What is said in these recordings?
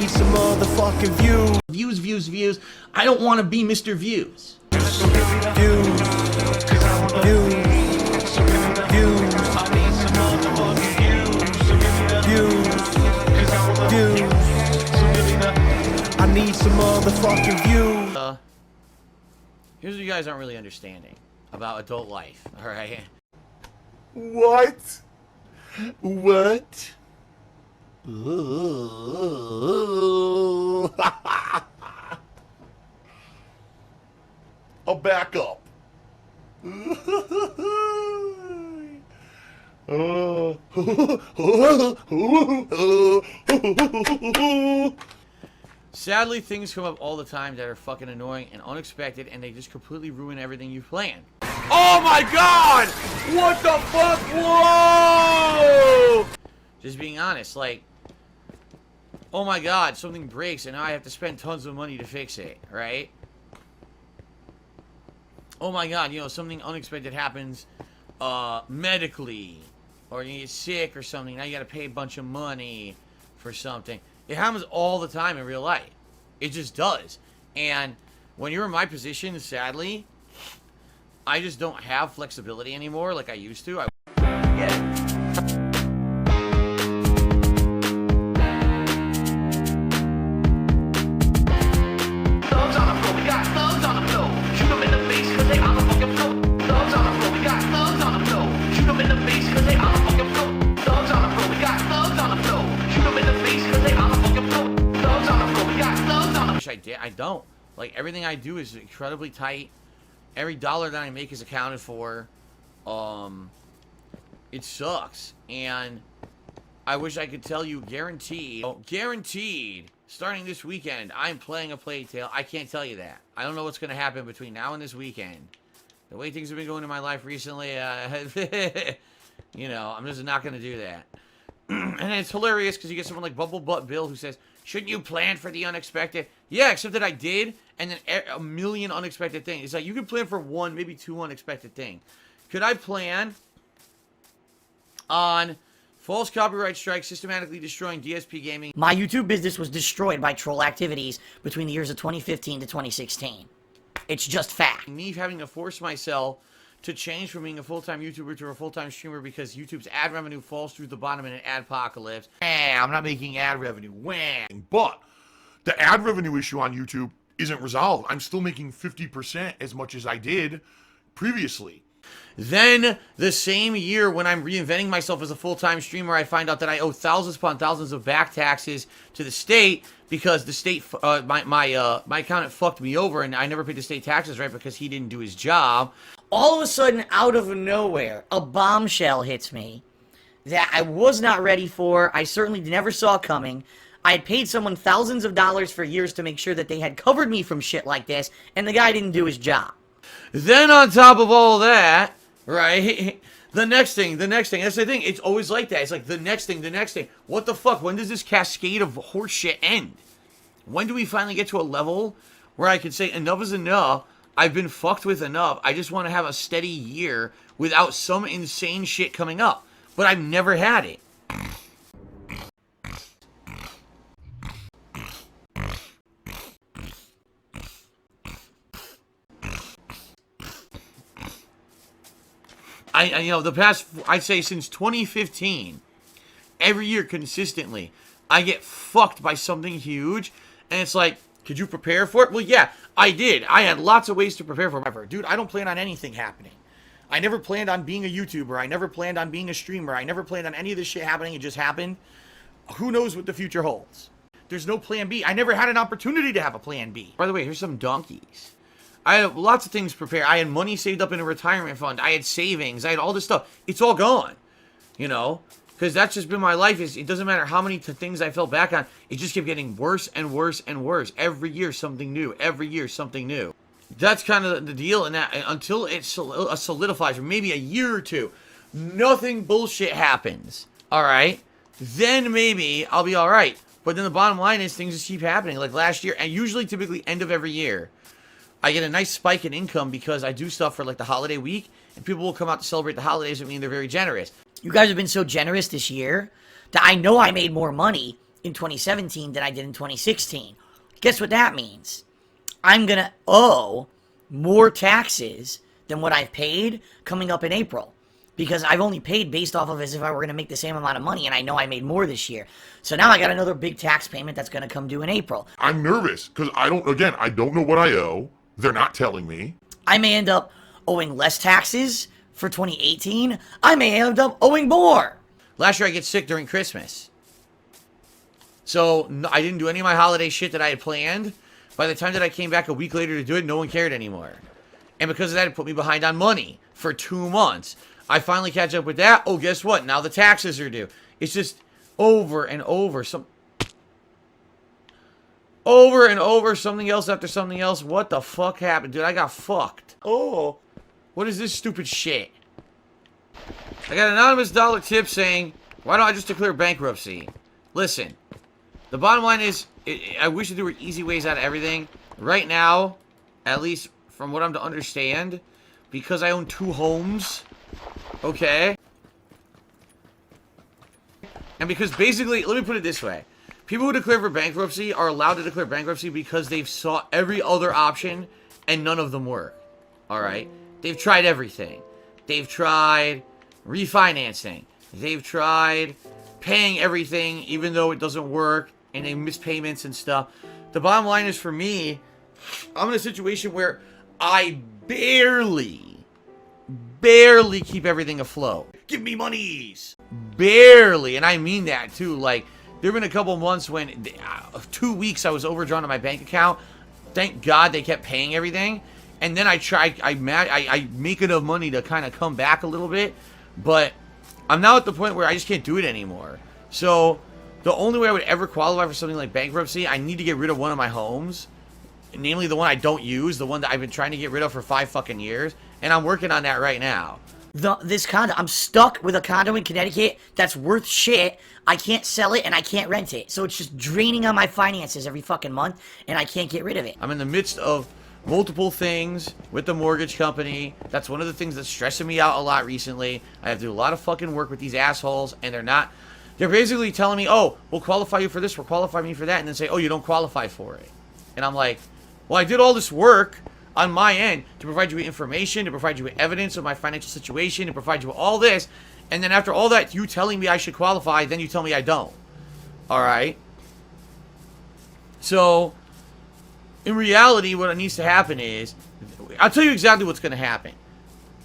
need some motherfucking views. Views, views, views. I don't want to be Mr. Views. Views. Views. Views. Views. I need some motherfucking views. Here's what you guys aren't really understanding about adult life, alright? What? What? I'll back up. Sadly, things come up all the time that are fucking annoying and unexpected, and they just completely ruin everything you've planned. Oh my god! What the fuck? Whoa! Just being honest, like, oh my god, something breaks and now I have to spend tons of money to fix it, right? Oh my god, you know, something unexpected happens medically, or you get sick or something, now you gotta pay a bunch of money for something. It happens all the time in real life. It just does. And when you're in my position, sadly, I just don't have flexibility anymore like I used to. I don't. Like, everything I do is incredibly tight. Every dollar that I make is accounted for. It sucks. And I wish I could tell you guaranteed, starting this weekend, I'm playing a Plague Tale. I can't tell you that. I don't know what's going to happen between now and this weekend. The way things have been going in my life recently, you know, I'm just not going to do that. And it's hilarious because you get someone like Bubble Butt Bill who says, shouldn't you plan for the unexpected? Yeah, except that I did, and then a million unexpected things. It's like, you can plan for one, maybe two unexpected things. Could I plan on false copyright strikes systematically destroying DSP Gaming? My YouTube business was destroyed by troll activities between the years of 2015 to 2016. It's just fact. Me having to force myself to change from being a full-time YouTuber to a full-time streamer because YouTube's ad revenue falls through the bottom in an adpocalypse. I'm not making ad revenue. Wham! But the ad revenue issue on YouTube isn't resolved. I'm still making 50% as much as I did previously. Then, the same year when I'm reinventing myself as a full-time streamer, I find out that I owe thousands upon thousands of back taxes to the state because the state, my accountant fucked me over and I never paid the state taxes right because he didn't do his job. All of a sudden, out of nowhere, a bombshell hits me that I was not ready for. I certainly never saw coming. I had paid someone thousands of dollars for years to make sure that they had covered me from shit like this, and the guy didn't do his job. Then on top of all that, right, the next thing, that's the thing, it's always like that. It's like the next thing. What the fuck? When does this cascade of horse shit end? When do we finally get to a level where I can say enough is enough? I've been fucked with enough. I just want to have a steady year without some insane shit coming up. But I've never had it. You know, the past, I'd say since 2015, every year consistently, I get fucked by something huge. And it's like, could you prepare for it? Well, yeah, I did. I had lots of ways to prepare for it. Dude, I don't plan on anything happening. I never planned on being a YouTuber. I never planned on being a streamer. I never planned on any of this shit happening. It just happened. Who knows what the future holds? There's no plan B. I never had an opportunity to have a plan B. By the way, here's some donkeys. I had lots of things prepared. I had money saved up in a retirement fund. I had savings. I had all this stuff. It's all gone. You know? Because that's just been my life. It doesn't matter how many things I fell back on. It just kept getting worse and worse and worse. Every year, something new. Every year, something new. That's kind of the deal. And that until it solidifies for maybe a year or two, nothing bullshit happens. All right? Then maybe I'll be all right. But then the bottom line is things just keep happening. Like last year, and usually typically end of every year, I get a nice spike in income because I do stuff for like the holiday week. And people will come out to celebrate the holidays with me and they're very generous. You guys have been so generous this year that I know I made more money in 2017 than I did in 2016. Guess what that means? I'm going to owe more taxes than what I've paid coming up in April. Because I've only paid based off of as if I were going to make the same amount of money, and I know I made more this year. So now I got another big tax payment that's going to come due in April. I'm nervous because I don't know what I owe. They're not telling me. I may end up owing less taxes for 2018. I may end up owing more. Last year I get sick during Christmas. So I didn't do any of my holiday shit that I had planned. By the time that I came back a week later to do it, no one cared anymore. And because of that, it put me behind on money for 2 months. I finally catch up with that. Oh, guess what? Now the taxes are due. It's just over and over. Over and over. Something else after something else. What the fuck happened? Dude, I got fucked. Oh. What is this stupid shit? I got an anonymous dollar tip saying, why don't I just declare bankruptcy? Listen. The bottom line is, I wish that there were easy ways out of everything. Right now, at least from what I'm to understand, because I own 2 homes... Okay. And because basically, let me put it this way. People who declare for bankruptcy are allowed to declare bankruptcy because they've sought every other option and none of them work. Alright? They've tried everything. They've tried refinancing. They've tried paying everything even though it doesn't work and they miss payments and stuff. The bottom line is for me, I'm in a situation where I barely keep everything afloat. Give me monies. Barely. And I mean that too. Like, there have been a couple months when 2 weeks I was overdrawn on my bank account. Thank God they kept paying everything. And then I make enough money to kind of come back a little bit. But I'm now at the point where I just can't do it anymore. So the only way I would ever qualify for something like bankruptcy, I need to get rid of one of my homes. Namely the one I don't use, the one that I've been trying to get rid of for 5 fucking years. And I'm working on that right now. This condo, I'm stuck with a condo in Connecticut that's worth shit. I can't sell it and I can't rent it. So it's just draining on my finances every fucking month and I can't get rid of it. I'm in the midst of multiple things with the mortgage company. That's one of the things that's stressing me out a lot recently. I have to do a lot of fucking work with these assholes and they're basically telling me, oh, we'll qualify you for this, we'll qualify me for that, and then say, oh, you don't qualify for it. And I'm like, well, I did all this work on my end to provide you with information, to provide you with evidence of my financial situation, to provide you with all this, and then after all that, you telling me I should qualify, then you tell me I don't. Alright? So, in reality, what needs to happen is, I'll tell you exactly what's going to happen.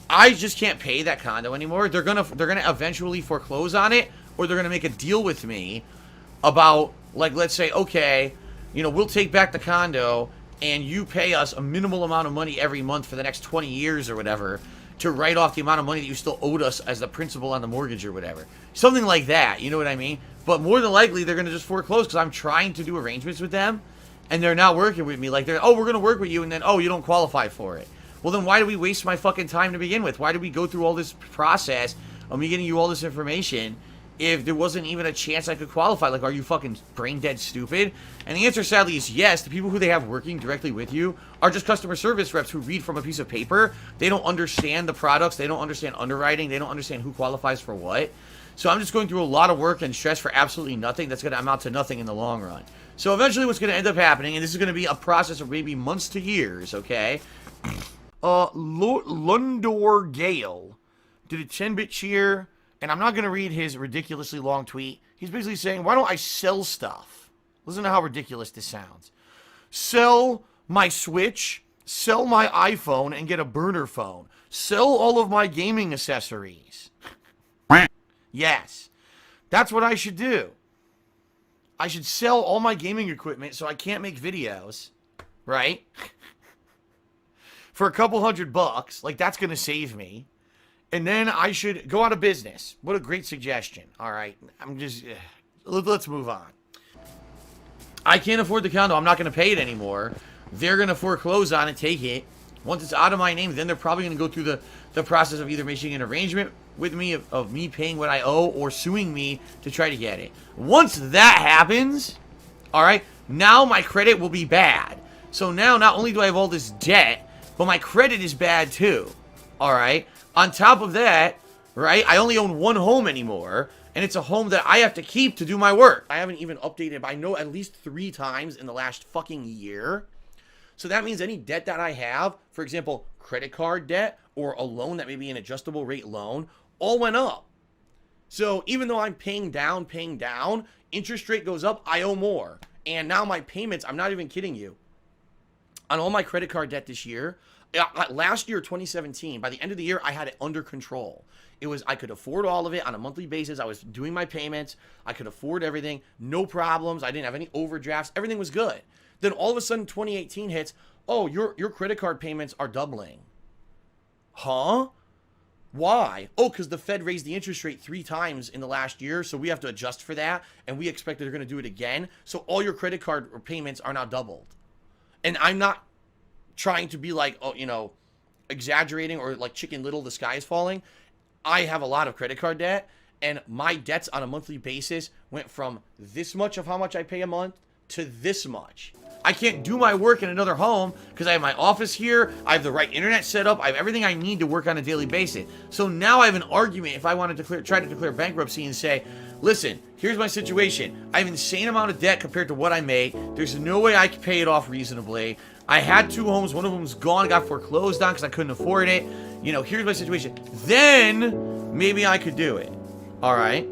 I just can't pay that condo anymore. They're gonna eventually foreclose on it, or they're gonna make a deal with me about, like, let's say, okay, you know, we'll take back the condo, and you pay us a minimal amount of money every month for the next 20 years or whatever to write off the amount of money that you still owed us as the principal on the mortgage or whatever. Something like that, you know what I mean? But more than likely, they're going to just foreclose because I'm trying to do arrangements with them, and they're not working with me. Like, oh, we're going to work with you, and then, oh, you don't qualify for it. Well, then why do we waste my fucking time to begin with? Why did we go through all this process of me getting you all this information if there wasn't even a chance I could qualify? Like, are you fucking brain dead stupid? And the answer, sadly, is yes. The people who they have working directly with you are just customer service reps who read from a piece of paper. They don't understand the products. They don't understand underwriting. They don't understand who qualifies for what. So I'm just going through a lot of work and stress for absolutely nothing that's going to amount to nothing in the long run. So eventually what's going to end up happening, and this is going to be a process of maybe months to years, okay? Lundor Gale did a 10-bit cheer, and I'm not going to read his ridiculously long tweet. He's basically saying, why don't I sell stuff? Listen to how ridiculous this sounds. Sell my Switch, sell my iPhone, and get a burner phone. Sell all of my gaming accessories. Yes. That's what I should do. I should sell all my gaming equipment so I can't make videos, right? For a couple $100, like that's going to save me. And then I should go out of business. What a great suggestion. All right. Let's move on. I can't afford the condo. I'm not going to pay it anymore. They're going to foreclose on it, take it. Once it's out of my name, then they're probably going to go through the process of either making an arrangement with me of me paying what I owe or suing me to try to get it. Once that happens, all right, now my credit will be bad. So now not only do I have all this debt, but my credit is bad too. All right. On top of that, right, I only own one home anymore. And it's a home that I have to keep to do my work. I haven't even updated, I know, at least 3 times in the last fucking year. So that means any debt that I have, for example, credit card debt or a loan that may be an adjustable rate loan, all went up. So even though I'm paying down, interest rate goes up, I owe more. And now my payments, I'm not even kidding you, on all my credit card debt this year, last year, 2017, by the end of the year, I had it under control. I could afford all of it on a monthly basis. I was doing my payments. I could afford everything. No problems. I didn't have any overdrafts. Everything was good. Then all of a sudden, 2018 hits. Oh, your credit card payments are doubling. Huh? Why? Oh, because the Fed raised the interest rate 3 times in the last year, so we have to adjust for that, and we expect that they're going to do it again. So all your credit card payments are now doubled. And I'm not trying to be like, oh, you know, exaggerating or like Chicken Little, the sky is falling. I have a lot of credit card debt, and my debts on a monthly basis went from this much of how much I pay a month to this much. I can't do my work in another home because I have my office here, I have the right internet set up, I have everything I need to work on a daily basis. So now I have an argument if I want to try to declare bankruptcy and say, listen, here's my situation. I have an insane amount of debt compared to what I make. There's no way I can pay it off reasonably. I had 2 homes. One of them's gone, got foreclosed on because I couldn't afford it. You know, here's my situation. Then maybe I could do it. All right.